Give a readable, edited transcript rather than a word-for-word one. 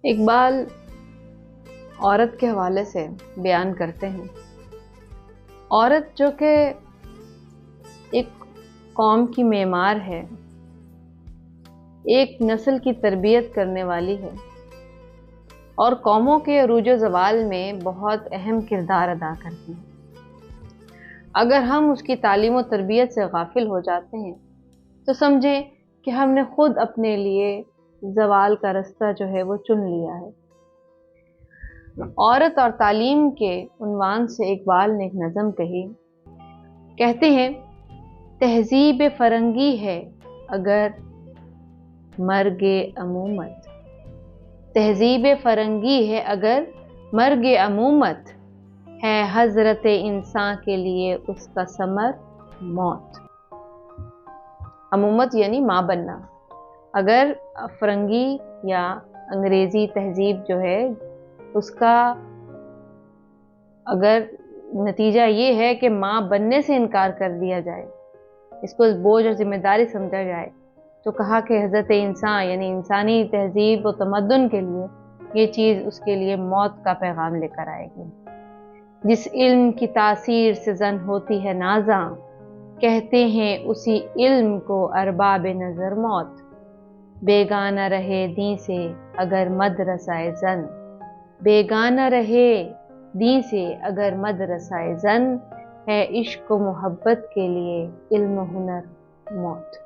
اقبال عورت کے حوالے سے بیان کرتے ہیں، عورت جو کہ ایک قوم کی معمار ہے، ایک نسل کی تربیت کرنے والی ہے اور قوموں کے عروج و زوال میں بہت اہم کردار ادا کرتی ہے۔ اگر ہم اس کی تعلیم و تربیت سے غافل ہو جاتے ہیں تو سمجھیں کہ ہم نے خود اپنے لیے زوال کا رستہ جو ہے وہ چن لیا ہے۔ عورت اور تعلیم کے عنوان سے اقبال نے ایک نظم کہی، کہتے ہیں تہذیب فرنگی ہے اگر مرگ عمومت، تہذیب فرنگی ہے اگر مرگ عمومت، ہے حضرت انسان کے لیے اس کا ثمر موت۔ عمومت یعنی ماں بننا۔ اگر فرنگی یا انگریزی تہذیب جو ہے اس کا اگر نتیجہ یہ ہے کہ ماں بننے سے انکار کر دیا جائے، اس کو بوجھ اور ذمہ داری سمجھا جائے، تو کہا کہ حضرت انسان یعنی انسانی تہذیب و تمدن کے لیے یہ چیز اس کے لیے موت کا پیغام لے کر آئے گی۔ جس علم کی تاثیر سے زن ہوتی ہے نازاں، کہتے ہیں اسی علم کو ارباب نظر موت۔ بیگانہ رہے دین سے اگر مدرسہ زن، بیگانہ رہے دین سے اگر مدرسہ زن، ہے عشق و محبت کے لیے علم و ہنر موت۔